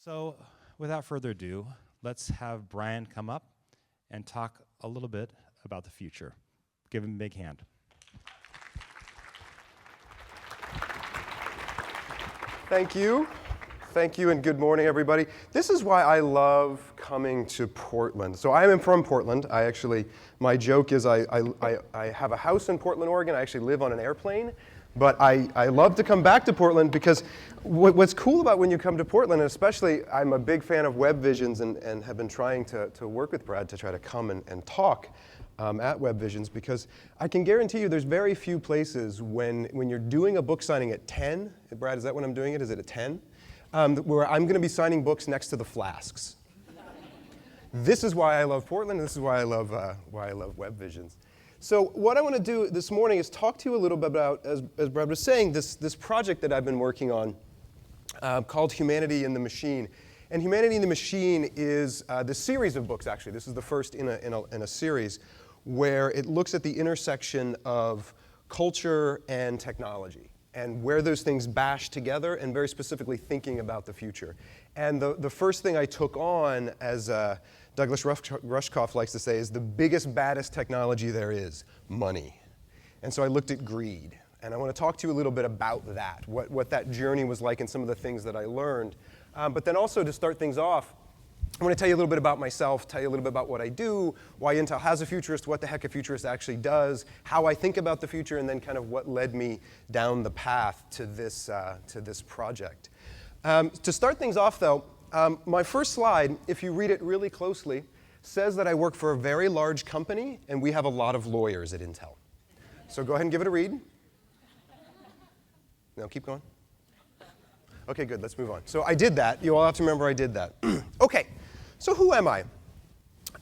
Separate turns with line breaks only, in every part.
So, without further ado, let's have Brian come up and talk a little bit about the future. Give him a big hand.
Thank you. Thank you, and good morning, everybody. This is why I love coming to Portland. So I am from Portland. My joke is I have a house in Portland, Oregon. I actually live on an airplane. But I love to come back to Portland because what's cool about when you come to Portland, and especially I'm a big fan of WebVisions and have been trying to work with Brad to try to come and talk at WebVisions, because I can guarantee you there's very few places when you're doing a book signing at 10, Brad, is that when I'm doing it? Is it at 10? Where I'm going to be signing books next to the flasks. This is why I love Portland, and this is why I love WebVisions. So what I want to do this morning is talk to you a little bit about, as Brad was saying, this project that I've been working on called Humanity in the Machine. And Humanity in the Machine is this series of books, actually. This is the first in a series where it looks at the intersection of culture and technology, and where those things bash together, and very specifically thinking about the future. And the first thing I took on, as Douglas Rushkoff likes to say, is the biggest, baddest technology there is, money. And so I looked at greed. And I want to talk to you a little bit about that, what that journey was like and some of the things that I learned. But then also, to start things off, I want to tell you a little bit about myself, tell you a little bit about what I do, why Intel has a futurist, what the heck a futurist actually does, how I think about the future, and then kind of what led me down the path to this project. To start things off, though, my first slide, if you read it really closely, says that I work for a very large company, and we have a lot of lawyers at Intel. So go ahead and give it a read. No, keep going. Okay, good, let's move on. So I did that. You all have to remember I did that. Okay, so who am I?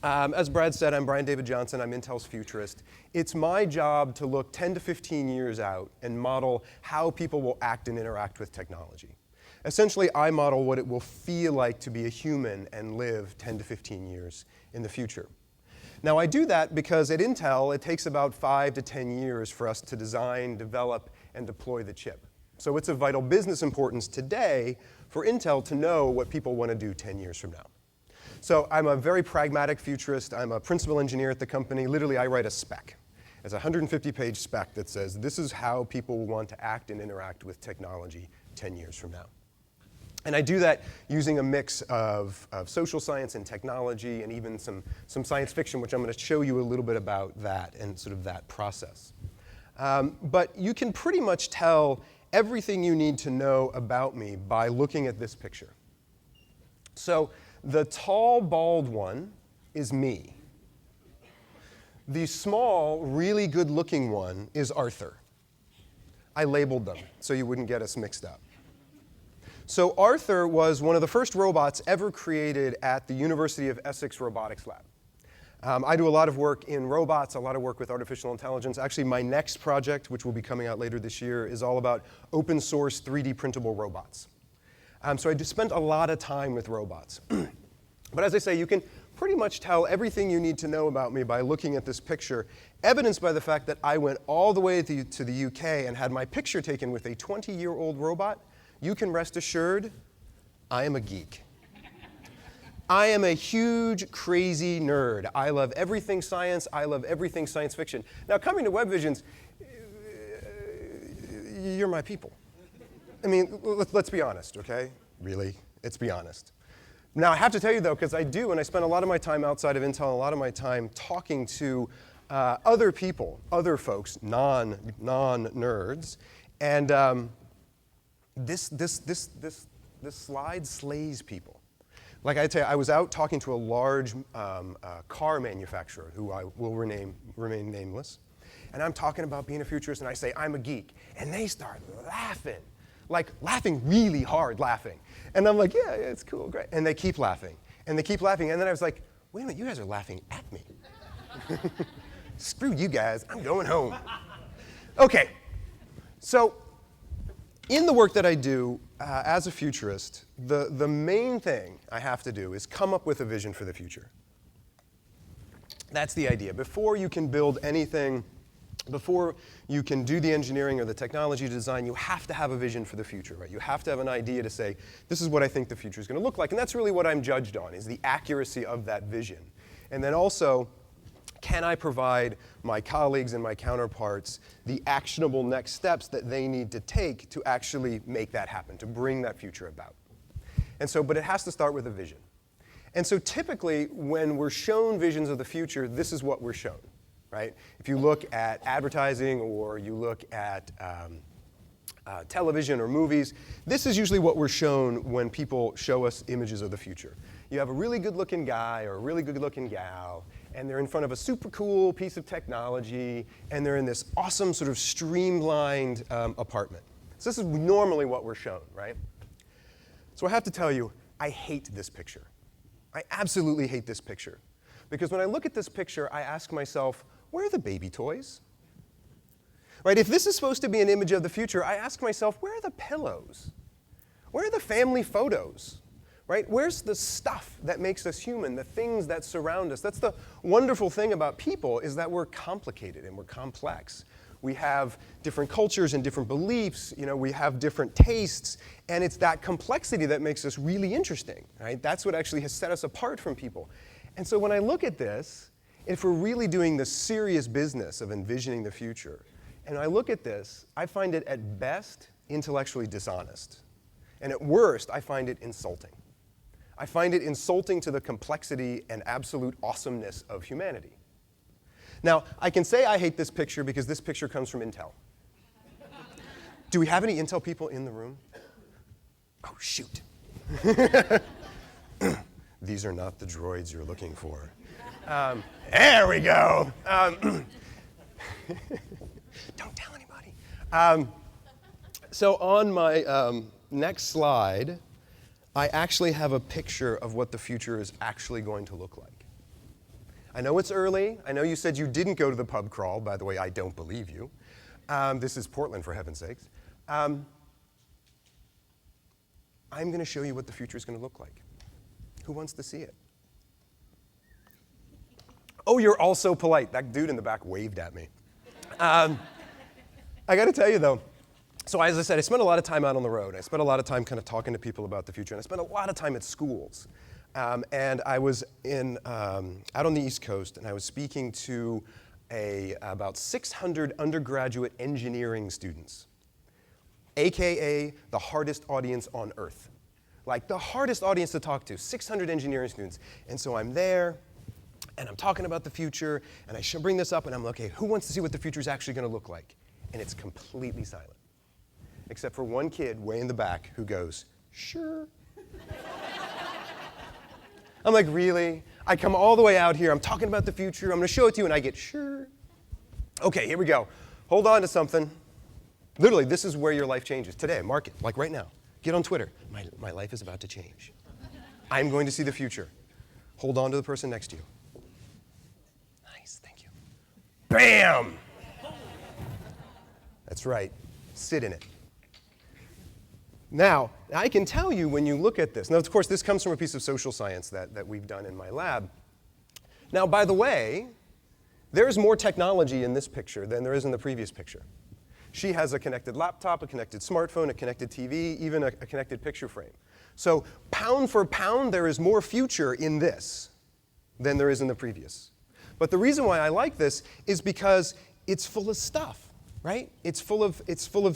As Brad said, I'm Brian David Johnson. I'm Intel's futurist. It's my job to look 10 to 15 years out and model how people will act and interact with technology. Essentially, I model what it will feel like to be a human and live 10 to 15 years in the future. Now, I do that because at Intel, it takes about 5 to 10 years for us to design, develop, and deploy the chip. So it's of vital business importance today for Intel to know what people want to do 10 years from now. So I'm a very pragmatic futurist. I'm a principal engineer at the company. Literally, I write a spec. It's a 150-page spec that says this is how people want to act and interact with technology 10 years from now. And I do that using a mix of social science and technology, and even some science fiction, which I'm going to show you a little bit about that and sort of that process. But you can pretty much tell everything you need to know about me by looking at this picture. So the tall, bald one is me. The small, really good-looking one is Arthur. I labeled them so you wouldn't get us mixed up. So Arthur was one of the first robots ever created at the University of Essex Robotics Lab. I do a lot of work in robots, a lot of work with artificial intelligence. Actually, my next project, which will be coming out later this year, is all about open source 3D printable robots. So I just spent a lot of time with robots. But as I say, you can pretty much tell everything you need to know about me by looking at this picture, evidenced by the fact that I went all the way to the UK and had my picture taken with a 20-year-old robot. You can rest assured, I am a geek. I am a huge, crazy nerd. I love everything science. I love everything science fiction. Now, coming to WebVisions, you're my people. I mean, let's be honest, okay? Really, let's be honest. Now, I have to tell you, though, because I do, and I spend a lot of my time outside of Intel, a lot of my time talking to other people, other folks, non-nerds, and this slide slays people. Like I tell you, I was out talking to a large car manufacturer who I will remain nameless. And I'm talking about being a futurist, and I say, I'm a geek. And they start laughing, like laughing really hard, laughing. And I'm like, yeah, it's cool, great. And they keep laughing, and they keep laughing. And then I was like, wait a minute, you guys are laughing at me. Screw you guys, I'm going home. OK, so in the work that I do as a futurist, the main thing I have to do is come up with a vision for the future. That's the idea. Before you can build anything before you can do the engineering or the technology design, you have to have a vision for the future, right? You have to have an idea to say, this is what I think the future is going to look like. And that's really what I'm judged on, is the accuracy of that vision. And then also, can I provide my colleagues and my counterparts the actionable next steps that they need to take to actually make that happen, to bring that future about? And so, but it has to start with a vision. And so typically, when we're shown visions of the future, this is what we're shown. Right? If you look at advertising or you look at television or movies, this is usually what we're shown when people show us images of the future. You have a really good-looking guy or a really good-looking gal, and they're in front of a super cool piece of technology, and they're in this awesome sort of streamlined apartment. So this is normally what we're shown, right? So I have to tell you, I hate this picture. I absolutely hate this picture. Because when I look at this picture, I ask myself, where are the baby toys? Right? If this is supposed to be an image of the future, I ask myself, where are the pillows? Where are the family photos? Right? Where's the stuff that makes us human, the things that surround us? That's the wonderful thing about people, is that we're complicated and we're complex. We have different cultures and different beliefs, we have different tastes, and it's that complexity that makes us really interesting. Right? That's what actually has set us apart from people. And so when I look at this, if we're really doing the serious business of envisioning the future, and I look at this, I find it at best intellectually dishonest. And at worst, I find it insulting. I find it insulting to the complexity and absolute awesomeness of humanity. Now, I can say I hate this picture because this picture comes from Intel. Do we have any Intel people in the room? Oh, shoot. These are not the droids you're looking for. There we go. Don't tell anybody. So on my next slide, I actually have a picture of what the future is actually going to look like. I know it's early. I know you said you didn't go to the pub crawl. By the way, I don't believe you. This is Portland, for heaven's sakes. I'm going to show you what the future is going to look like. Who wants to see it? Oh, you're all so polite. That dude in the back waved at me. I got to tell you, though, so as I said, I spent a lot of time out on the road. I spent a lot of time kind of talking to people about the future, and I spent a lot of time at schools. And I was out on the East Coast, and I was speaking to about 600 undergraduate engineering students, AKA the hardest audience on earth. Like the hardest audience to talk to, 600 engineering students. And so I'm there, and I'm talking about the future, and I should bring this up, and I'm like, okay, who wants to see what the future is actually going to look like? And it's completely silent, except for one kid way in the back who goes, sure. I'm like, really? I come all the way out here, I'm talking about the future, I'm going to show it to you, and I get, sure. Okay, here we go. Hold on to something. Literally, this is where your life changes. Today, mark it, like right now. Get on Twitter. My life is about to change. I'm going to see the future. Hold on to the person next to you. Nice, thank you. Bam! That's right. Sit in it. Now, I can tell you when you look at this. Now, of course, this comes from a piece of social science that we've done in my lab. Now, by the way, there's more technology in this picture than there is in the previous picture. She has a connected laptop, a connected smartphone, a connected TV, even a connected picture frame. So pound for pound, there is more future in this than there is in the previous. But the reason why I like this is because it's full of stuff, right? It's full of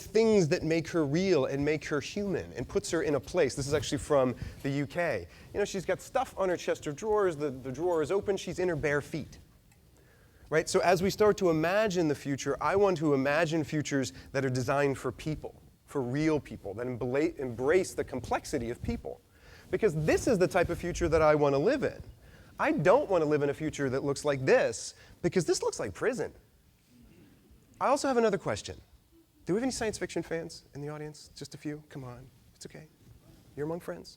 things that make her real and make her human and puts her in a place. This is actually from the UK. She's got stuff on her chest of drawers. The drawer is open. She's in her bare feet. Right? So as we start to imagine the future, I want to imagine futures that are designed for people, for real people, that embrace the complexity of people. Because this is the type of future that I want to live in. I don't want to live in a future that looks like this, because this looks like prison. I also have another question. Do we have any science fiction fans in the audience? Just a few? Come on. It's okay. You're among friends.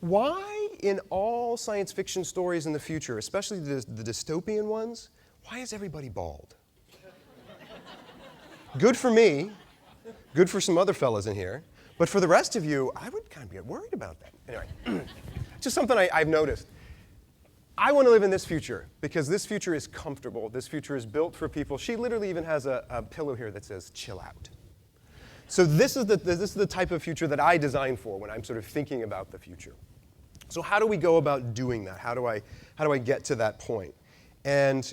Why in all science fiction stories in the future, especially the dystopian ones, why is everybody bald? Good for me. Good for some other fellas in here. But for the rest of you, I would kind of get worried about that. Anyway, just something I've noticed. I want to live in this future because this future is comfortable. This future is built for people. She literally even has a pillow here that says, chill out. So this is the type of future that I design for when I'm sort of thinking about the future. So how do we go about doing that? How do I get to that point? And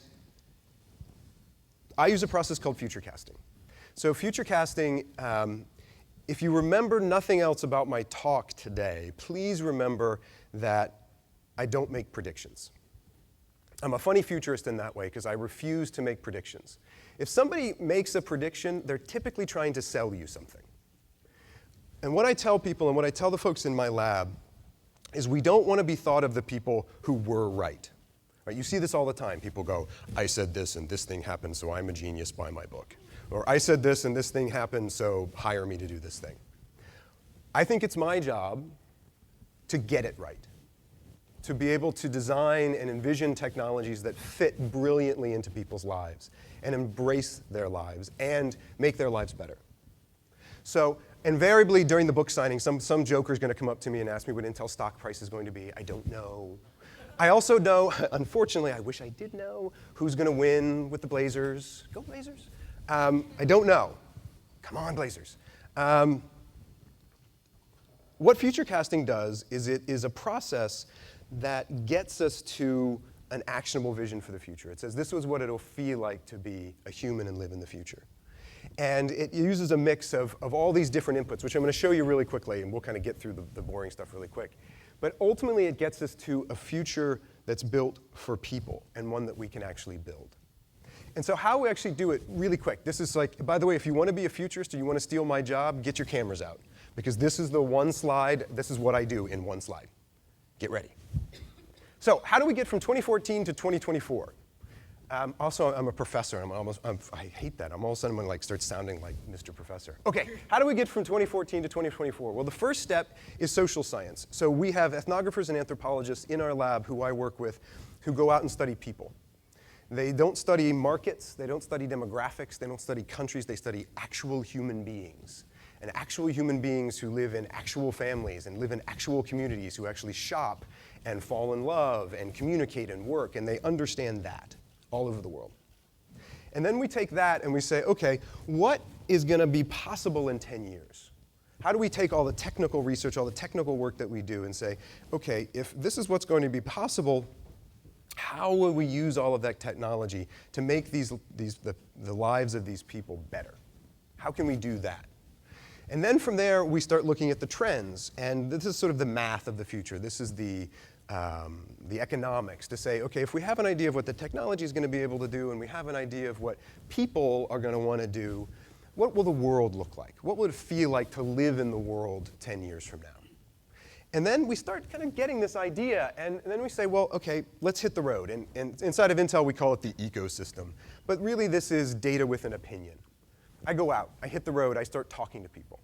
I use a process called Futurecasting. So Futurecasting, if you remember nothing else about my talk today, please remember that I don't make predictions. I'm a funny futurist in that way because I refuse to make predictions. If somebody makes a prediction, they're typically trying to sell you something. And what I tell people and what I tell the folks in my lab is we don't want to be thought of the people who were right. Right? You see this all the time. People go, I said this and this thing happened, so I'm a genius, buy my book. Or I said this and this thing happened, so hire me to do this thing. I think it's my job to get it right, to be able to design and envision technologies that fit brilliantly into people's lives and embrace their lives and make their lives better. So invariably during the book signing, some joker is going to come up to me and ask me what Intel stock price is going to be. I don't know. I also know, unfortunately, I wish I did know, who's going to win with the Blazers. Go Blazers. I don't know. Come on, Blazers. What Futurecasting does is it is a process that gets us to an actionable vision for the future. It says this is what it'll feel like to be a human and live in the future. And it uses a mix of all these different inputs, which I'm going to show you really quickly, and we'll kind of get through the boring stuff really quick. But ultimately, it gets us to a future that's built for people and one that we can actually build. And so how we actually do it really quick. This is like, by the way, if you want to be a futurist or you want to steal my job, get your cameras out. Because this is the one slide, this is what I do in one slide. Get ready. So how do we get from 2014 to 2024? Also, I'm a professor. I hate that. I'm all of a sudden going to like start sounding like Mr. Professor. OK, how do we get from 2014 to 2024? Well, the first step is social science. So we have ethnographers and anthropologists in our lab who I work with who go out and study people. They don't study markets. They don't study demographics. They don't study countries. They study actual human beings. And actual human beings who live in actual families and live in actual communities, who actually shop and fall in love and communicate and work. And they understand that all over the world. And then we take that and we say, OK, what is going to be possible in 10 years? How do we take all the technical research, all the technical work that we do and say, OK, if this is what's going to be possible, how will we use all of that technology to make the lives of these people better? How can we do that? And then from there, we start looking at the trends. And this is sort of the math of the future. This is the economics to say, OK, if we have an idea of what the technology is going to be able to do and we have an idea of what people are going to want to do, what will the world look like? What would it feel like to live in the world 10 years from now? And then we start kind of getting this idea, and then we say, well, OK, let's hit the road. And inside of Intel, we call it the ecosystem. But really, this is data with an opinion. I go out, I hit the road, I start talking to people.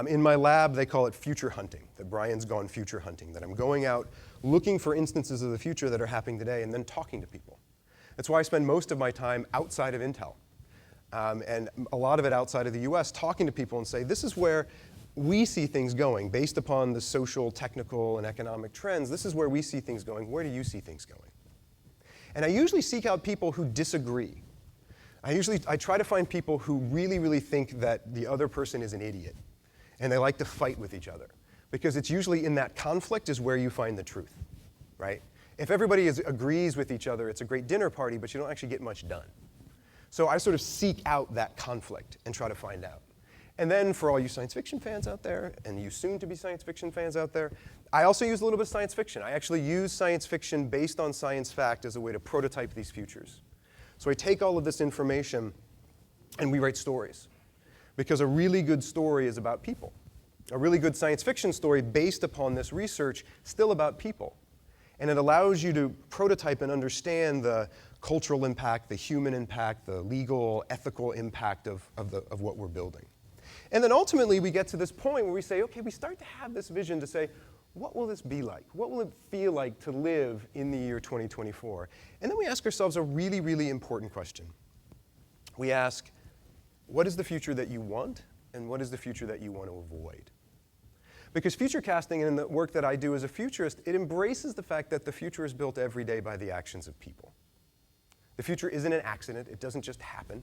In my lab, they call it future hunting, that Brian's gone future hunting, that I'm going out looking for instances of the future that are happening today and then talking to people. That's why I spend most of my time outside of Intel, and a lot of it outside of the US, talking to people and say, this is where we see things going based upon the social, technical, and economic trends. This is where we see things going. Where do you see things going? And I usually seek out people who disagree. I try to find people who really, really think that the other person is an idiot. And they like to fight with each other. Because it's usually in that conflict is where you find the truth, right? If everybody agrees with each other, it's a great dinner party, but you don't actually get much done. So I sort of seek out that conflict and try to find out. And then for all you science fiction fans out there, and you soon-to-be science fiction fans out there, I also use a little bit of science fiction. I actually use science fiction based on science fact as a way to prototype these futures. So I take all of this information, and we write stories. Because a really good story is about people. A really good science fiction story based upon this research, still about people. And it allows you to prototype and understand the cultural impact, the human impact, the legal, ethical impact of what we're building. And then ultimately, we get to this point where we say, OK, we start to have this vision to say, what will this be like? What will it feel like to live in the year 2024? And then we ask ourselves a really, really important question. We ask, what is the future that you want, and what is the future that you want to avoid? Because futurecasting and the work that I do as a futurist, it embraces the fact that the future is built every day by the actions of people. The future isn't an accident. It doesn't just happen.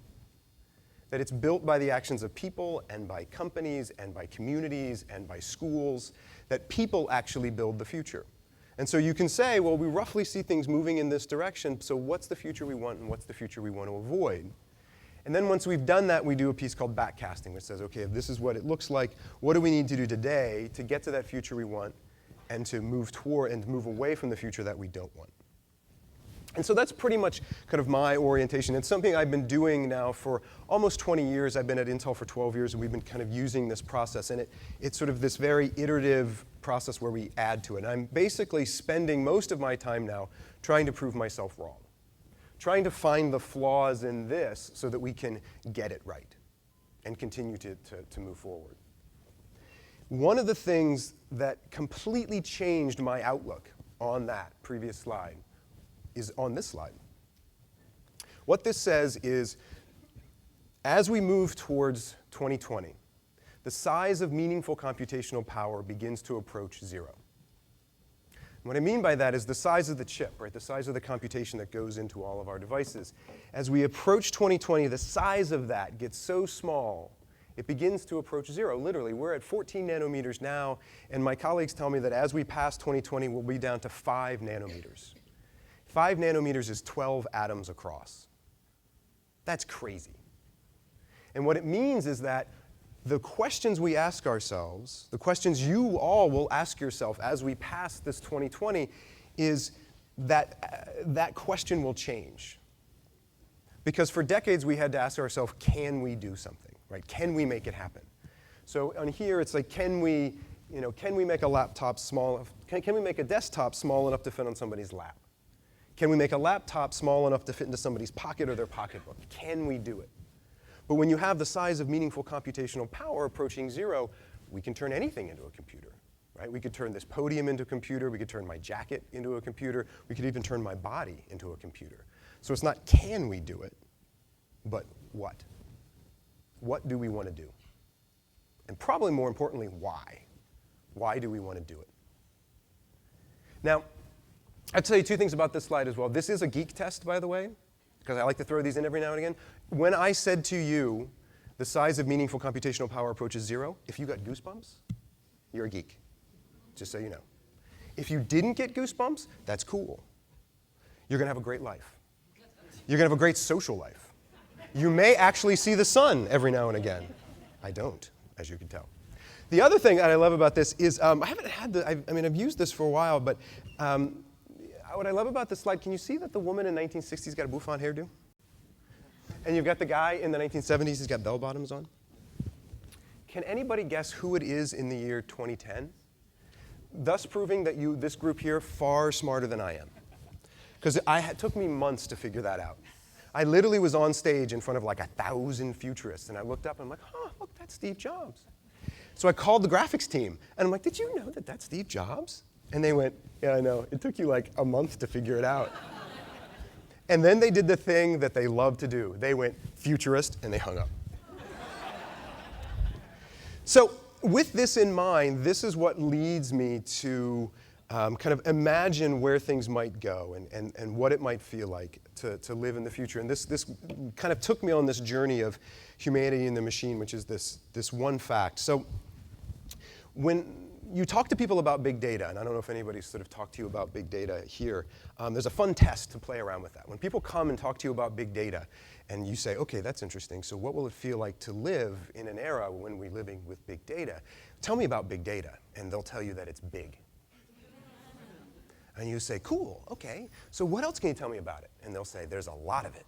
That it's built by the actions of people and by companies and by communities and by schools, that people actually build the future. And so you can say, well, we roughly see things moving in this direction, so what's the future we want and what's the future we want to avoid? And then once we've done that, we do a piece called backcasting, which says, okay, if this is what it looks like, what do we need to do today to get to that future we want and to move toward and move away from the future that we don't want? And so that's pretty much kind of my orientation. It's something I've been doing now for almost 20 years. I've been at Intel for 12 years, and we've been kind of using this process. And it's sort of this very iterative process where we add to it. And I'm basically spending most of my time now trying to prove myself wrong, trying to find the flaws in this so that we can get it right and continue to move forward. One of the things that completely changed my outlook on that previous slide is on this slide. What this says is, as we move towards 2020, the size of meaningful computational power begins to approach zero. And what I mean by that is the size of the chip, right? The size of the computation that goes into all of our devices. As we approach 2020, the size of that gets so small, it begins to approach zero. Literally, we're at 14 nanometers now, and my colleagues tell me that as we pass 2020, we'll be down to 5 nanometers. 5 nanometers is 12 atoms across. That's crazy. And what it means is that the questions we ask ourselves, the questions you all will ask yourself as we pass this 2020, is that that question will change. Because for decades we had to ask ourselves, can we do something, right? Can we make it happen? So on here it's like, can we make a laptop small enough, can we make a desktop small enough to fit on somebody's lap? Can we make a laptop small enough to fit into somebody's pocket or their pocketbook? Can we do it? But when you have the size of meaningful computational power approaching zero, we can turn anything into a computer, right? We could turn this podium into a computer. We could turn my jacket into a computer. We could even turn my body into a computer. So it's not can we do it, but what? What do we want to do? And probably more importantly, why? Why do we want to do it? Now, I'll tell you 2 things about this slide as well. This is a geek test, by the way, because I like to throw these in every now and again. When I said to you, the size of meaningful computational power approaches zero, if you got goosebumps, you're a geek, just so you know. If you didn't get goosebumps, that's cool. You're going to have a great life. You're going to have a great social life. You may actually see the sun every now and again. I don't, as you can tell. The other thing that I love about this is, I haven't had I've used this for a while, but what I love about this slide, can you see that the woman in 1960s got a bouffant hairdo? And you've got the guy in the 1970s, he's got bell bottoms on? Can anybody guess who it is in the year 2010? Thus proving that this group here, far smarter than I am. Because it took me months to figure that out. I literally was on stage in front of like 1,000 futurists, and I looked up and I'm like, look, that's Steve Jobs. So I called the graphics team, and I'm like, did you know that that's Steve Jobs? And they went, yeah, I know. It took you like a month to figure it out. And then they did the thing that they love to do. They went futurist, and they hung up. So with this in mind, this is what leads me to kind of imagine where things might go and what it might feel like to live in the future. And this kind of took me on this journey of humanity and the machine, which is this one fact. So when you talk to people about big data, and I don't know if anybody's sort of talked to you about big data here, there's a fun test to play around with that. When people come and talk to you about big data, and you say, okay, that's interesting, so what will it feel like to live in an era when we're living with big data? Tell me about big data, and they'll tell you that it's big. And you say, cool, okay, so what else can you tell me about it? And they'll say, there's a lot of it.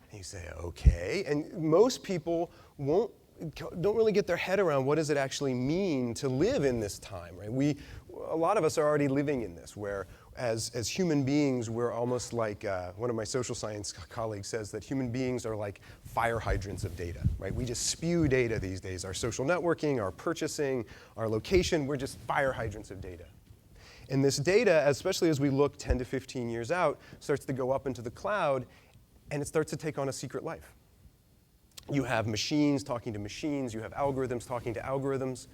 And you say, okay, and most people don't really get their head around what does it actually mean to live in this time, right? A lot of us are already living in this, where as human beings, we're almost like, one of my social science colleagues says that human beings are like fire hydrants of data, right? We just spew data these days. Our social networking, our purchasing, our location, we're just fire hydrants of data. And this data, especially as we look 10 to 15 years out, starts to go up into the cloud, and it starts to take on a secret life. You have machines talking to machines. You have algorithms talking to algorithms.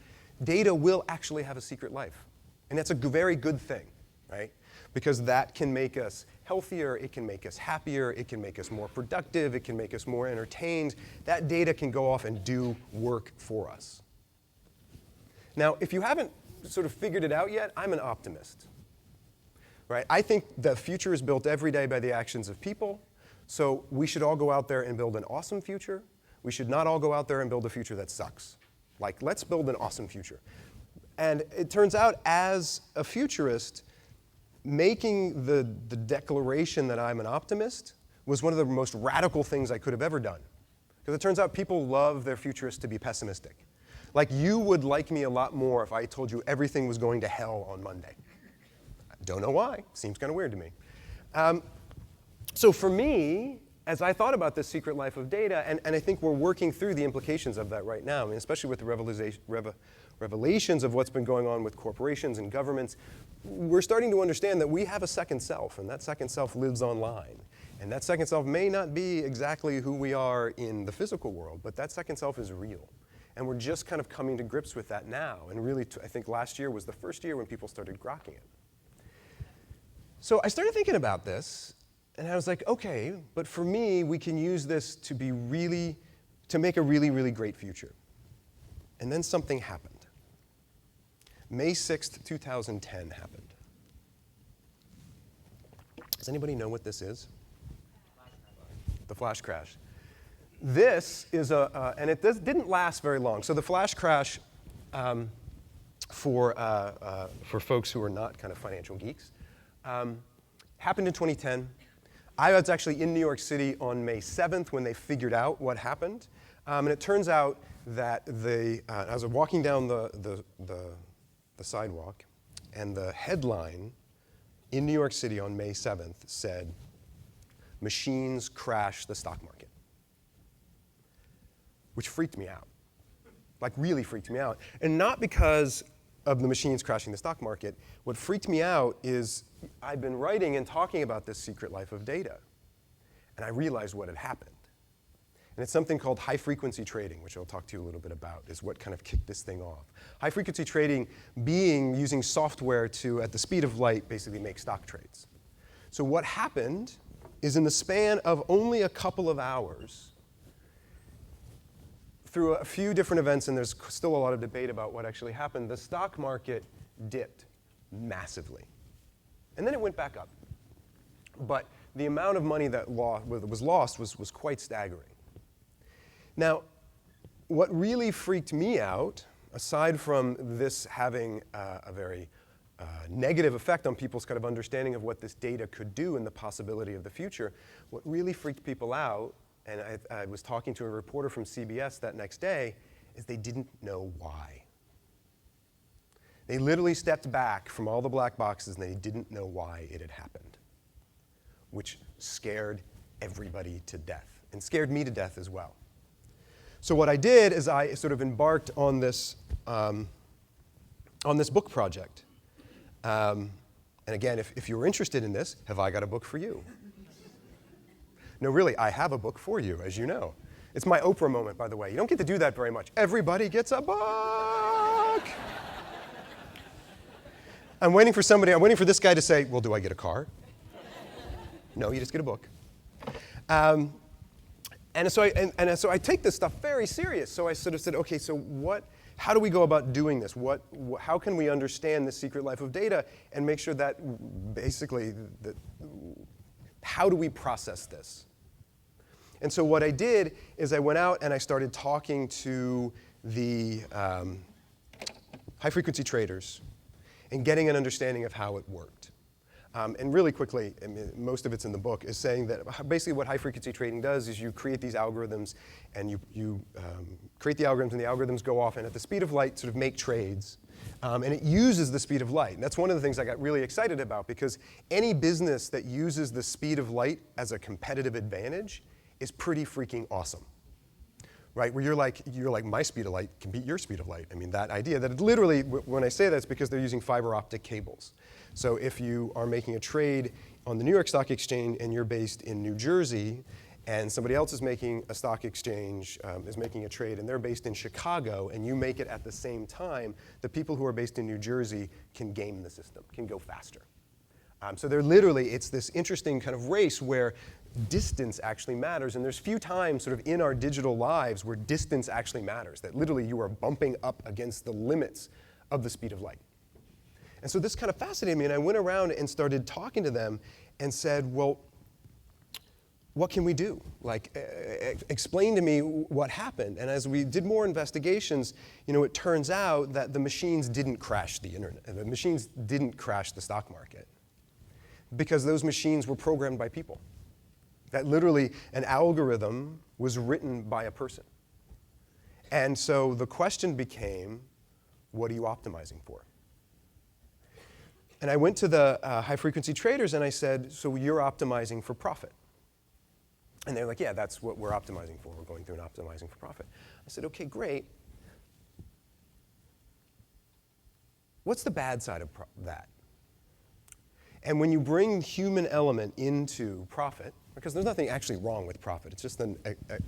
data will actually have a secret life. And that's a very good thing, right? Because that can make us healthier, it can make us happier, it can make us more productive, it can make us more entertained. That data can go off and do work for us. Now, if you haven't sort of figured it out yet, I'm an optimist. Right? I think the future is built every day by the actions of people, so we should all go out there and build an awesome future. We should not all go out there and build a future that sucks. Like, let's build an awesome future. And it turns out, as a futurist, making the declaration that I'm an optimist was one of the most radical things I could have ever done. Because it turns out people love their futurists to be pessimistic. Like, you would like me a lot more if I told you everything was going to hell on Monday. Don't know why. Seems kind of weird to me. So for me, as I thought about this secret life of data, and I think we're working through the implications of that right now, I mean, especially with the revelations of what's been going on with corporations and governments, we're starting to understand that we have a second self, and that second self lives online. And that second self may not be exactly who we are in the physical world, but that second self is real. And we're just kind of coming to grips with that now. And really, I think last year was the first year when people started grokking it. So I started thinking about this, and I was like, okay, but for me, we can use this to make a really, really great future. And then something happened. May 6th, 2010 happened. Does anybody know what this is? The flash crash. This is and it didn't last very long. So the flash crash, for folks who are not kind of financial geeks, happened in 2010. I was actually in New York City on May 7th when they figured out what happened. And it turns out that I was walking down the sidewalk, and the headline in New York City on May 7th said, "Machines crash the stock market," which freaked me out. Like, really freaked me out. And not because of the machines crashing the stock market. What freaked me out is I'd been writing and talking about this secret life of data, and I realized what had happened. And it's something called high-frequency trading, which I'll talk to you a little bit about, is what kind of kicked this thing off. High-frequency trading being using software to, at the speed of light, basically make stock trades. So what happened is, in the span of only a couple of hours, through a few different events, and there's still a lot of debate about what actually happened, the stock market dipped massively. And then it went back up. But the amount of money that was lost was quite staggering. Now, what really freaked me out, aside from this having a very negative effect on people's kind of understanding of what this data could do and the possibility of the future, what really freaked people out, and I was talking to a reporter from CBS that next day, is they didn't know why. They literally stepped back from all the black boxes, and they didn't know why it had happened, which scared everybody to death, and scared me to death as well. So what I did is I sort of embarked on this book project. And again, if you were interested in this, have I got a book for you? No, really, I have a book for you, as you know. It's my Oprah moment, by the way. You don't get to do that very much. Everybody gets a book. I'm waiting for this guy to say, well, do I get a car? No, you just get a book. And so I take this stuff very serious. So I sort of said, okay, so how do we go about doing this? How can we understand the secret life of data and make sure that basically, how do we process this? And so what I did is I went out and I started talking to the high-frequency traders and getting an understanding of how it worked. And really quickly, I mean, most of it's in the book, is saying that basically what high-frequency trading does is you create these algorithms, and you create the algorithms, and the algorithms go off, and at the speed of light sort of make trades. And it uses the speed of light. And that's one of the things I got really excited about, because any business that uses the speed of light as a competitive advantage is pretty freaking awesome. Right, where you're like, my speed of light can beat your speed of light. I mean, that idea that it literally, when I say that, it's because they're using fiber optic cables. So if you are making a trade on the New York Stock Exchange and you're based in New Jersey, and somebody else is making a stock exchange, is making a trade, and they're based in Chicago, and you make it at the same time, the people who are based in New Jersey can game the system, can go faster. So they're literally, it's this interesting kind of race where distance actually matters, and there's few times sort of in our digital lives where distance actually matters, that literally you are bumping up against the limits of the speed of light. And so this kind of fascinated me, and I went around and started talking to them and said, well, what can we do? Like, explain to me what happened. And as we did more investigations, it turns out that the machines didn't crash the internet. The machines didn't crash the stock market because those machines were programmed by people. That literally an algorithm was written by a person. And so the question became, what are you optimizing for? And I went to the high-frequency traders and I said, so you're optimizing for profit. And they're like, yeah, that's what we're optimizing for. We're going through and optimizing for profit. I said, OK, great. What's the bad side of that? And when you bring human element into profit, because there's nothing actually wrong with profit. It's just an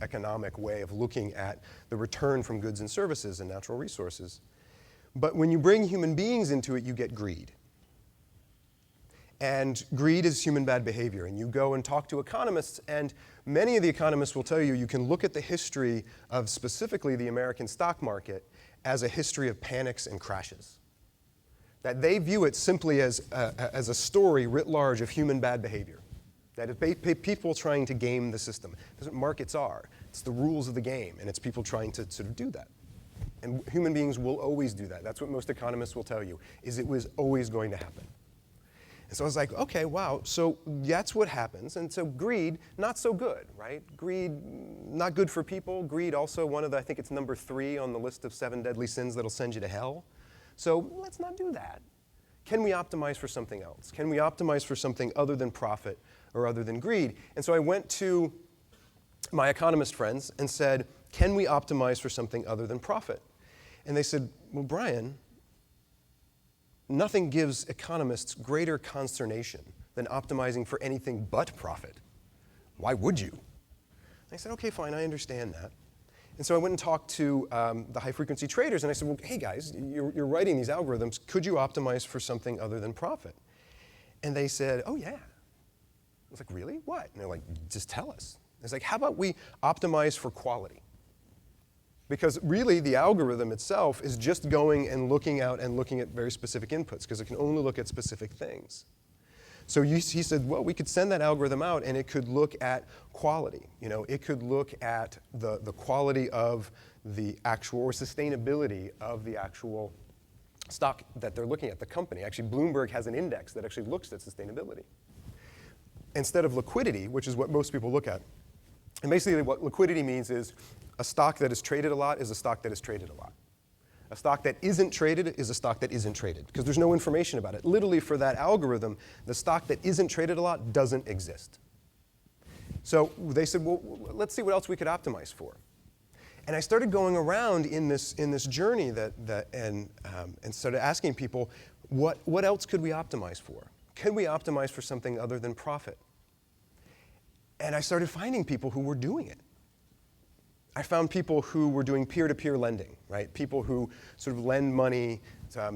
economic way of looking at the return from goods and services and natural resources. But when you bring human beings into it, you get greed. And greed is human bad behavior. And you go and talk to economists, and many of the economists will tell you you can look at the history of specifically the American stock market as a history of panics and crashes. That they view it simply as a story writ large of human bad behavior. That if people trying to game the system. That's what markets are. It's the rules of the game, and it's people trying to sort of do that. And human beings will always do that. That's what most economists will tell you, is it was always going to happen. And so I was like, OK, wow, so that's what happens. And so greed, not so good, right? Greed, not good for people. Greed also one of the, I think it's number 3 on the list of 7 deadly sins that'll send you to hell. So let's not do that. Can we optimize for something else? Can we optimize for something other than profit or other than greed? And so I went to my economist friends and said, can we optimize for something other than profit? And they said, well, Brian, nothing gives economists greater consternation than optimizing for anything but profit. Why would you? I said, OK, fine, I understand that. And so I went and talked to the high-frequency traders, and I said, well, hey, guys, you're writing these algorithms. Could you optimize for something other than profit? And they said, oh, yeah. I was like, really? What? And they're like, just tell us. I was like, how about we optimize for quality? Because really, the algorithm itself is just going and looking out and looking at very specific inputs, because it can only look at specific things. So he said, well, we could send that algorithm out, and it could look at quality. It could look at the quality of the actual, or sustainability of the actual stock that they're looking at, the company. Actually, Bloomberg has an index that actually looks at sustainability, instead of liquidity, which is what most people look at. And basically, what liquidity means is a stock that is traded a lot is a stock that is traded a lot. A stock that isn't traded is a stock that isn't traded, because there's no information about it. Literally, for that algorithm, the stock that isn't traded a lot doesn't exist. So they said, well, let's see what else we could optimize for. And I started going around in this journey and started asking people, what else could we optimize for? Can we optimize for something other than profit? And I started finding people who were doing it. I found people who were doing peer-to-peer lending, right? People who sort of lend money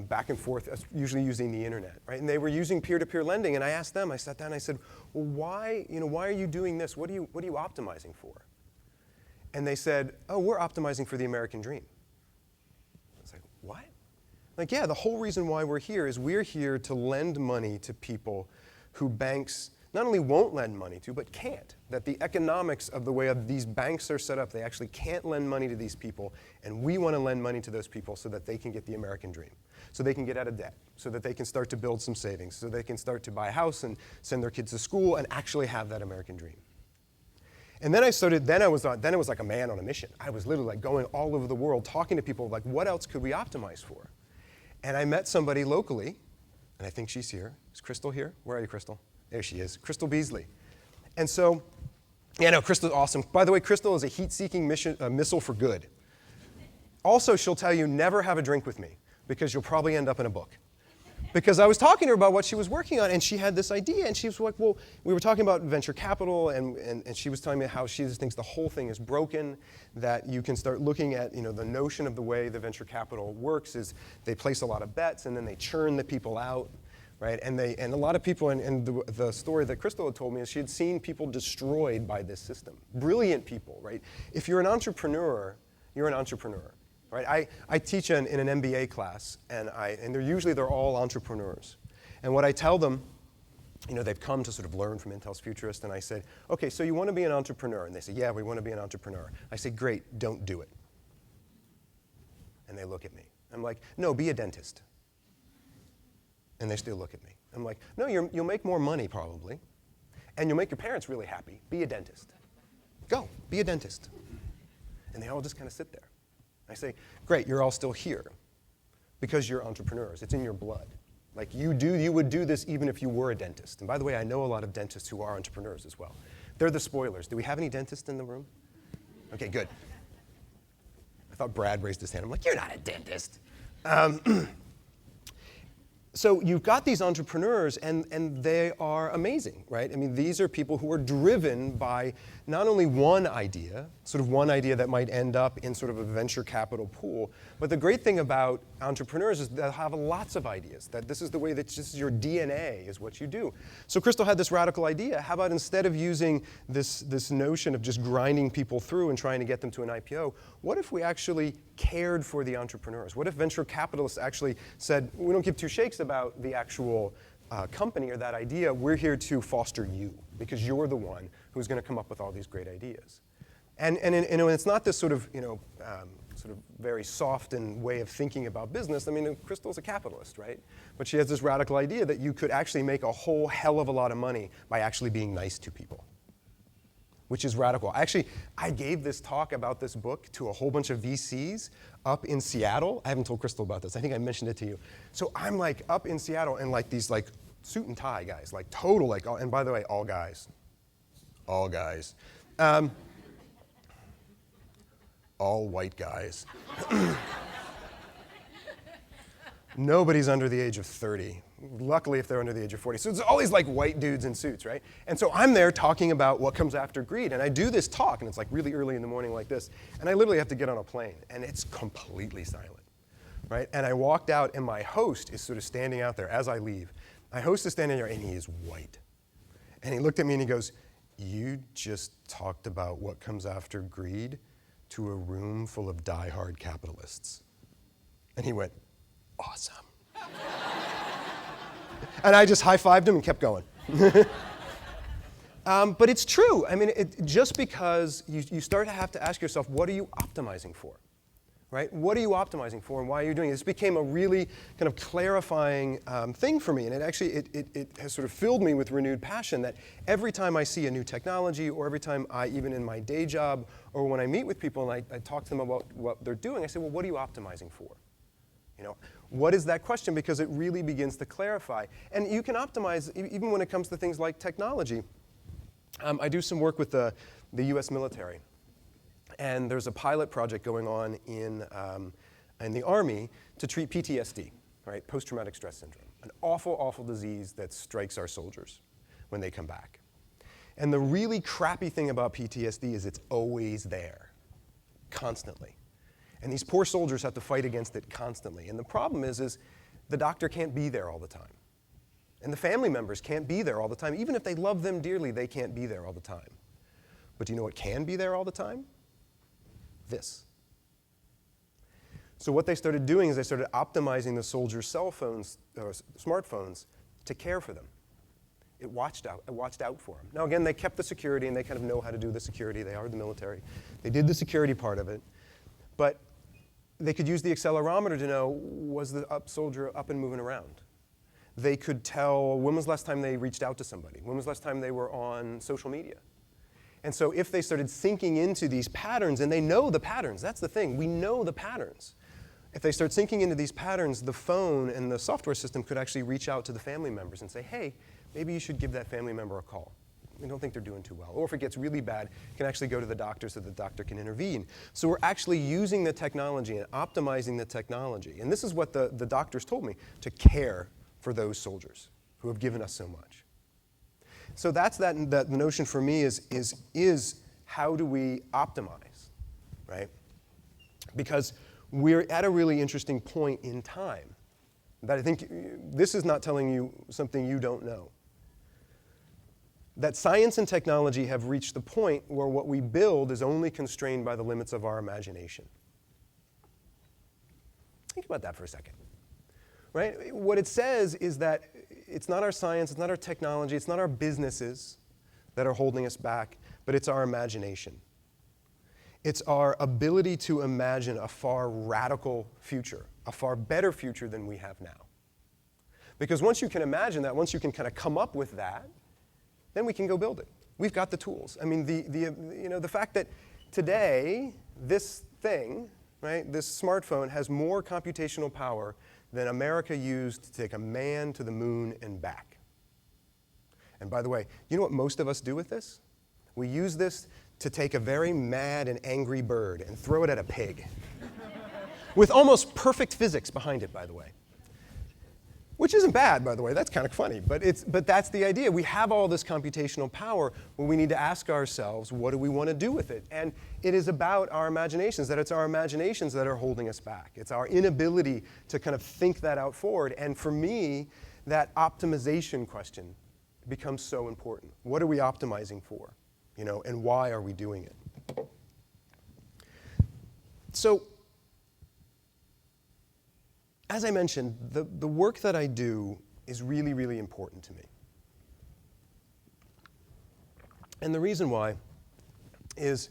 back and forth, usually using the internet, right? And they were using peer-to-peer lending, and I asked them, I sat down and I said, well, why are you doing this? What are you optimizing for? And they said, oh, we're optimizing for the American dream. I was like, what? Like, yeah, the whole reason why we're here is we're here to lend money to people who banks not only won't lend money to, but can't. That the economics of the way of these banks are set up, they actually can't lend money to these people, and we want to lend money to those people so that they can get the American dream, so they can get out of debt, so that they can start to build some savings, so they can start to buy a house and send their kids to school and actually have that American dream. And then it was like a man on a mission. I was literally like going all over the world talking to people like, what else could we optimize for? And I met somebody locally, and I think she's here. Is Crystal here? Where are you, Crystal? There she is, Crystal Beasley. And so, yeah, no, Crystal's awesome. By the way, Crystal is a heat-seeking missile for good. Also, she'll tell you, never have a drink with me, because you'll probably end up in a book. Because I was talking to her about what she was working on, and she had this idea, and she was like, well, we were talking about venture capital, and she was telling me how she just thinks the whole thing is broken, that you can start looking at, the notion of the way the venture capital works is they place a lot of bets, and then they churn the people out, right? And a lot of people, and the story that Crystal had told me is she had seen people destroyed by this system. Brilliant people, right? If you're an entrepreneur, you're an entrepreneur. Right? I teach in an MBA class, and they're all entrepreneurs. And what I tell them, they've come to sort of learn from Intel's Futurist, and I said, okay, so you want to be an entrepreneur? And they say, yeah, we want to be an entrepreneur. I say, great, don't do it. And they look at me. I'm like, no, be a dentist. And they still look at me. I'm like, no, you'll make more money probably, and you'll make your parents really happy. Be a dentist. Go, be a dentist. And they all just kind of sit there. I say, great, you're all still here because you're entrepreneurs. It's in your blood. Like you would do this even if you were a dentist. And by the way, I know a lot of dentists who are entrepreneurs as well. They're the spoilers. Do we have any dentists in the room? Okay, good. I thought Brad raised his hand. I'm like, you're not a dentist. So you've got these entrepreneurs, and they are amazing, right? I mean, these are people who are driven by not only one idea, sort of one idea that might end up in sort of a venture capital pool, but the great thing about entrepreneurs is they'll have lots of ideas, that this is the way that this is your DNA, is what you do. So Crystal had this radical idea. How about instead of using this notion of just grinding people through and trying to get them to an IPO, what if we actually cared for the entrepreneurs? What if venture capitalists actually said, we don't give two shakes about the actual company or that idea, we're here to foster you because you're the one who's going to come up with all these great ideas. And it's not this sort of, sort of very soft and way of thinking about business. I mean, Crystal's a capitalist, right? But she has this radical idea that you could actually make a whole hell of a lot of money by actually being nice to people, which is radical. Actually, I gave this talk about this book to a whole bunch of VCs up in Seattle. I haven't told Crystal about this. I think I mentioned it to you. So I'm like up in Seattle, and like these like suit and tie guys, like total like, and by the way, all guys. All white guys. Nobody's under the age of 30. Luckily, if they're under the age of 40. So it's all these like white dudes in suits, right? And so I'm there talking about what comes after greed. And I do this talk, and it's like really early in the morning like this. And I literally have to get on a plane, and it's completely silent, right? And I walked out, and my host is sort of standing out there as I leave. My host is standing there, and he is white. And he looked at me, and he goes, you just talked about what comes after greed to a room full of diehard capitalists. And he went, awesome. And I just high-fived him and kept going. But it's true. I mean, just because you start to have to ask yourself, what are you optimizing for? Right? What are you optimizing for, and why are you doing it? This became a really kind of clarifying thing for me, and it actually it has sort of filled me with renewed passion that every time I see a new technology, or every time even in my day job, or when I meet with people and I talk to them about what they're doing, I say, well, what are you optimizing for? What is that question? Because it really begins to clarify. And you can optimize even when it comes to things like technology. I do some work with the US military. And there's a pilot project going on in the Army to treat PTSD, right? Post-traumatic stress syndrome, an awful, awful disease that strikes our soldiers when they come back. And the really crappy thing about PTSD is it's always there, constantly. And these poor soldiers have to fight against it constantly. And the problem is the doctor can't be there all the time. And the family members can't be there all the time. Even if they love them dearly, they can't be there all the time. But do you know what can be there all the time? This. So what they started doing is they started optimizing the soldiers' cell phones, or smartphones, to care for them. It watched out for them. Now again, they kept the security, and they kind of know how to do the security. They are the military. They did the security part of it. But they could use the accelerometer to know, was the soldier up and moving around? They could tell, when was the last time they reached out to somebody? When was the last time they were on social media? And so if they started sinking into these patterns, and they know the patterns, that's the thing, we know the patterns. If they start sinking into these patterns, the phone and the software system could actually reach out to the family members and say, hey, maybe you should give that family member a call. We don't think they're doing too well. Or if it gets really bad, you can actually go to the doctor so the doctor can intervene. So we're actually using the technology and optimizing the technology. And this is what the doctors told me, to care for those soldiers who have given us so much. So that's that notion for me is how do we optimize, right? Because we're at a really interesting point in time that I think this is not telling you something you don't know. That science and technology have reached the point where what we build is only constrained by the limits of our imagination. Think about that for a second. Right? What it says is that it's not our science, it's not our technology, it's not our businesses that are holding us back, but it's our imagination. It's our ability to imagine a far radical future, a far better future than we have now. Because once you can imagine that, once you can kind of come up with that, then we can go build it. We've got the tools. I mean, the fact that today, this thing, right, this smartphone has more computational power than America used to take a man to the moon and back. And by the way, you know what most of us do with this? We use this to take a very mad and angry bird and throw it at a pig. With almost perfect physics behind it, by the way. Which isn't bad, by the way. That's kind of funny. But that's the idea. We have all this computational power where we need to ask ourselves, what do we want to do with it? And it is about our imaginations, that it's our imaginations that are holding us back. It's our inability to kind of think that out forward. And for me, that optimization question becomes so important. What are we optimizing for? And why are we doing it? So, as I mentioned, the work that I do is really, really important to me. And the reason why is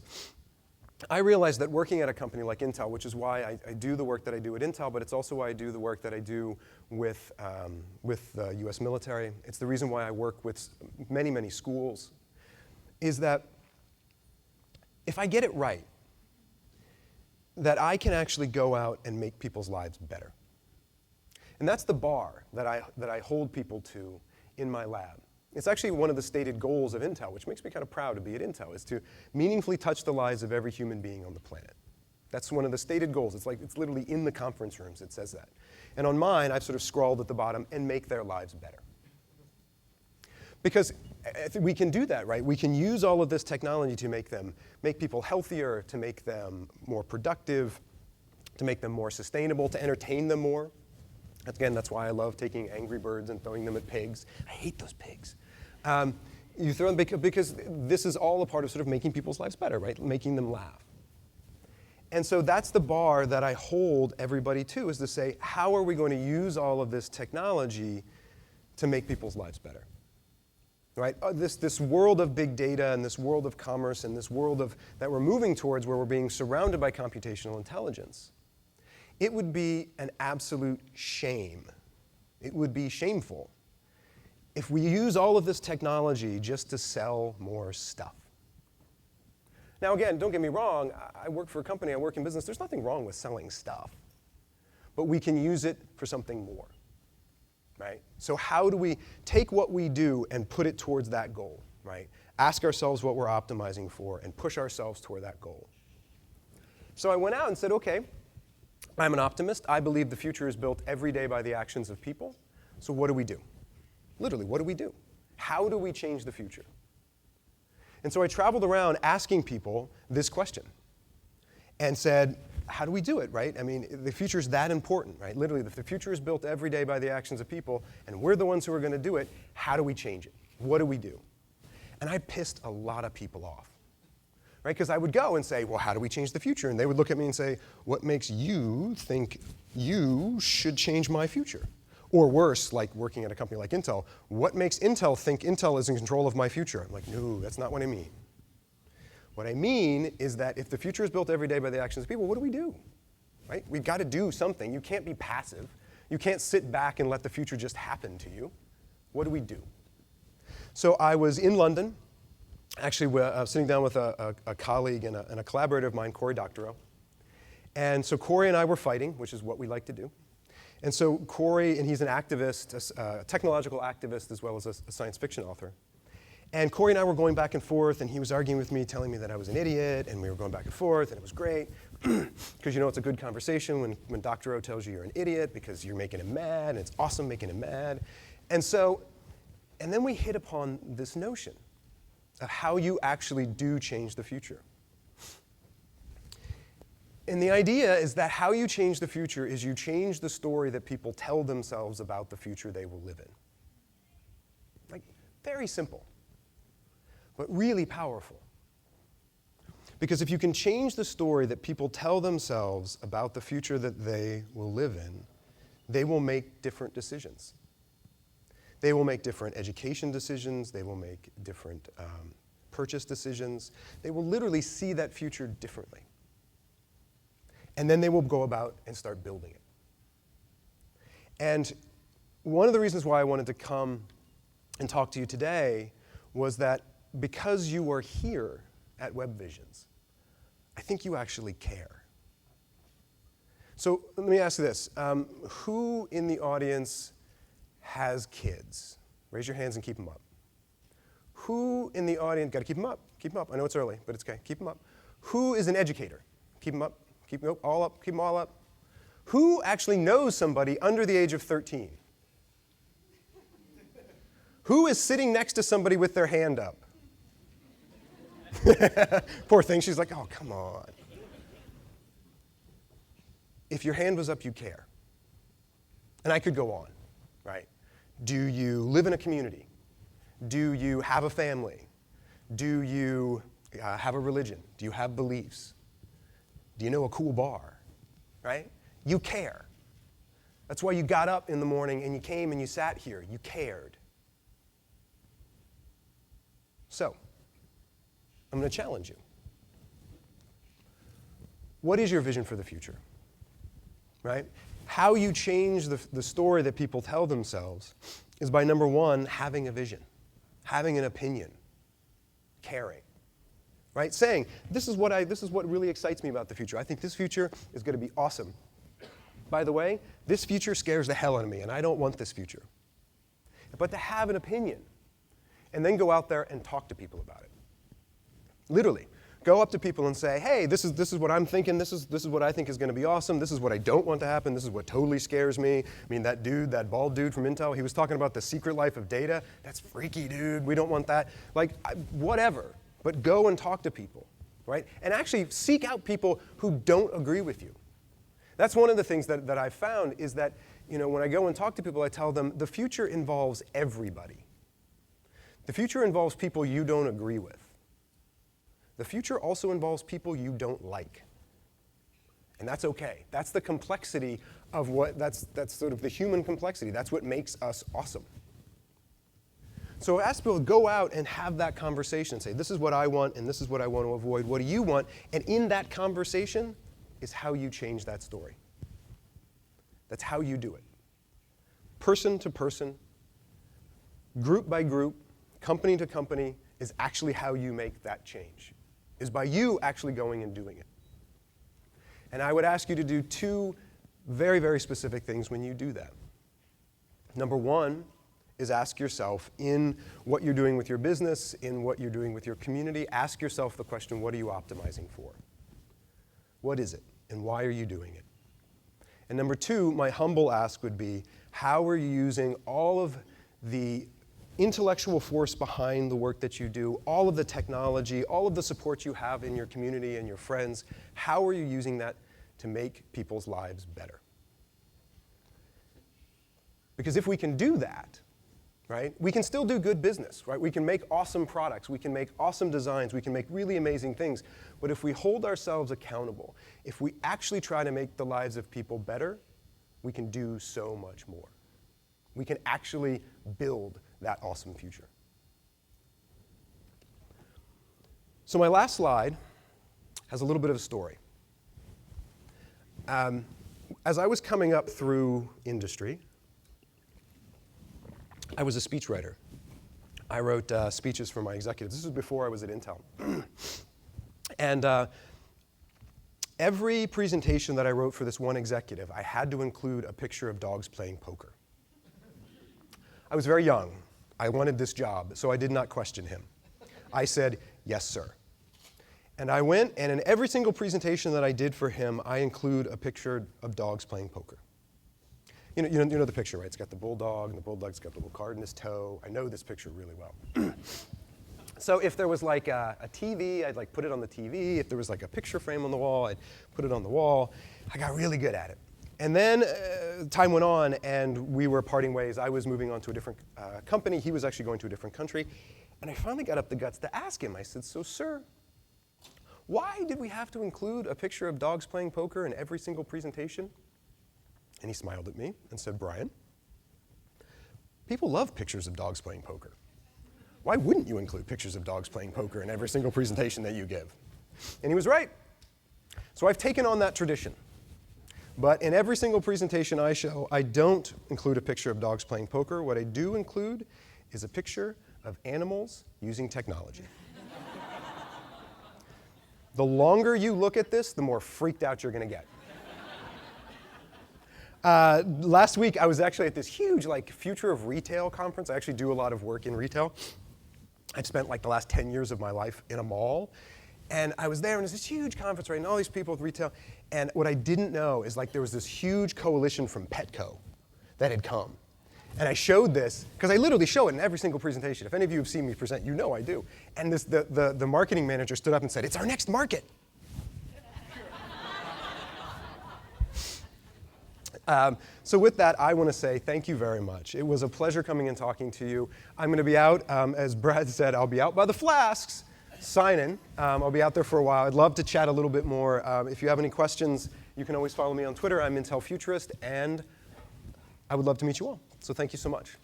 I realize that working at a company like Intel, which is why I do the work that I do at Intel, but it's also why I do the work that I do with the US military. It's the reason why I work with many, many schools, is that if I get it right, that I can actually go out and make people's lives better. And that's the bar that I hold people to in my lab. It's actually one of the stated goals of Intel, which makes me kind of proud to be at Intel, is to meaningfully touch the lives of every human being on the planet. That's one of the stated goals. It's literally in the conference rooms it says that. And on mine, I've sort of scrawled at the bottom, and make their lives better. Because we can do that, right? We can use all of this technology to make people healthier, to make them more productive, to make them more sustainable, to entertain them more. Again, that's why I love taking angry birds and throwing them at pigs. I hate those pigs. You throw them because this is all a part of sort of making people's lives better, right? Making them laugh. And so that's the bar that I hold everybody to, is to say, how are we going to use all of this technology to make people's lives better? Right? This world of big data and this world of commerce and this world that we're moving towards, where we're being surrounded by computational intelligence, it would be an absolute shame. It would be shameful if we use all of this technology just to sell more stuff. Now again, don't get me wrong, I work for a company, I work in business, there's nothing wrong with selling stuff. But we can use it for something more, right? So how do we take what we do and put it towards that goal, right? Ask ourselves what we're optimizing for and push ourselves toward that goal. So I went out and said, okay, I'm an optimist. I believe the future is built every day by the actions of people. So what do we do? Literally, what do we do? How do we change the future? And so I traveled around asking people this question and said, how do we do it, right? I mean, the future is that important, right? Literally, if the future is built every day by the actions of people, and we're the ones who are going to do it, how do we change it? What do we do? And I pissed a lot of people off. Right? Because I would go and say, well, how do we change the future? And they would look at me and say, what makes you think you should change my future? Or worse, like working at a company like Intel, what makes Intel think Intel is in control of my future? I'm like, no, that's not what I mean. What I mean is that if the future is built every day by the actions of people, what do we do? Right? We've got to do something. You can't be passive. You can't sit back and let the future just happen to you. What do we do? So I was in London. Actually, sitting down with a colleague and a collaborator of mine, Cory Doctorow. And so Cory and I were fighting, which is what we like to do. And so Cory, and he's an activist, a technological activist, as well as a science fiction author. And Cory and I were going back and forth, and he was arguing with me, telling me that I was an idiot, and we were going back and forth, and it was great. Because you know it's a good conversation when Dr. O tells you you're an idiot because you're making him mad, and it's awesome making him mad. And then we hit upon this notion of how you actually do change the future. And the idea is that how you change the future is you change the story that people tell themselves about the future they will live in. Like, very simple, but really powerful. Because if you can change the story that people tell themselves about the future that they will live in, they will make different decisions. They will make different education decisions. They will make different purchase decisions. They will literally see that future differently. And then they will go about and start building it. And one of the reasons why I wanted to come and talk to you today was that because you are here at WebVisions, I think you actually care. So let me ask you this. Who in the audience has kids? Raise your hands and keep them up. Who in the audience, got to keep them up. Keep them up. I know it's early, but it's okay. Keep them up. Who is an educator? Keep them up. Keep them all up. Keep them all up. Who actually knows somebody under the age of 13? Who is sitting next to somebody with their hand up? Poor thing, she's like, oh, come on. If your hand was up, you care. And I could go on, right? Do you live in a community? Do you have a family? Do you have a religion? Do you have beliefs? Do you know a cool bar, right? You care. That's why you got up in the morning and you came and you sat here. You cared. So, I'm going to challenge you. What is your vision for the future? Right? How you change the story that people tell themselves is by, number one, having a vision, having an opinion, caring. Right? Saying, this is what really excites me about the future. I think this future is going to be awesome. By the way, this future scares the hell out of me, and I don't want this future. But to have an opinion, and then go out there and talk to people about it. Literally, go up to people and say, hey, this is what I'm thinking, this is what I think is going to be awesome, this is what I don't want to happen, this is what totally scares me. I mean, that bald dude from Intel, he was talking about the secret life of data. That's freaky, dude. We don't want that. Like, whatever. But go and talk to people, right? And actually seek out people who don't agree with you. That's one of the things that I've found is that, when I go and talk to people, I tell them the future involves everybody. The future involves people you don't agree with. The future also involves people you don't like. And that's okay. That's the complexity of that's sort of the human complexity. That's what makes us awesome. So I ask people to go out and have that conversation and say, this is what I want and this is what I want to avoid. What do you want? And in that conversation is how you change that story. That's how you do it. Person to person, group by group, company to company is actually how you make that change, is by you actually going and doing it. And I would ask you to do two very, very specific things when you do that. Number one is ask yourself, in what you're doing with your business, in what you're doing with your community, ask yourself the question, what are you optimizing for? What is it, and why are you doing it? And number two, my humble ask would be, how are you using all of the intellectual force behind the work that you do, all of the technology, all of the support you have in your community and your friends, how are you using that to make people's lives better? Because if we can do that, right, we can still do good business, right? We can make awesome products, we can make awesome designs, we can make really amazing things. But if we hold ourselves accountable, if we actually try to make the lives of people better, we can do so much more. We can actually build that awesome future. So my last slide has a little bit of a story. As I was coming up through industry, I was a speechwriter. I wrote speeches for my executives. This was before I was at Intel. And every presentation that I wrote for this one executive, I had to include a picture of dogs playing poker. I was very young. I wanted this job, so I did not question him. I said, yes, sir. And I went, and in every single presentation that I did for him, I include a picture of dogs playing poker. You know the picture, right? It's got the bulldog, and the bulldog's got the little card in his toe. I know this picture really well. So if there was like a TV, I'd like put it on the TV. If there was like a picture frame on the wall, I'd put it on the wall. I got really good at it. And then time went on, and we were parting ways. I was moving on to a different company. He was actually going to a different country. And I finally got up the guts to ask him. I said, so sir, why did we have to include a picture of dogs playing poker in every single presentation? And he smiled at me and said, Brian, people love pictures of dogs playing poker. Why wouldn't you include pictures of dogs playing poker in every single presentation that you give? And he was right. So I've taken on that tradition. But in every single presentation I show, I don't include a picture of dogs playing poker. What I do include is a picture of animals using technology. The longer you look at this, the more freaked out you're going to get. Last week, I was actually at this huge Future of Retail conference. I actually do a lot of work in retail. I've spent the last 10 years of my life in a mall. And I was there, and it was this huge conference, right, and all these people with retail. And what I didn't know is there was this huge coalition from Petco that had come. And I showed this, because I literally show it in every single presentation. If any of you have seen me present, you know I do. And the marketing manager stood up and said, it's our next market. So with that, I want to say thank you very much. It was a pleasure coming and talking to you. I'm going to be out, as Brad said, I'll be out by the flasks, signing. I'll be out there for a while. I'd love to chat a little bit more. If you have any questions, you can always follow me on Twitter. I'm Intel Futurist, and I would love to meet you all. So thank you so much.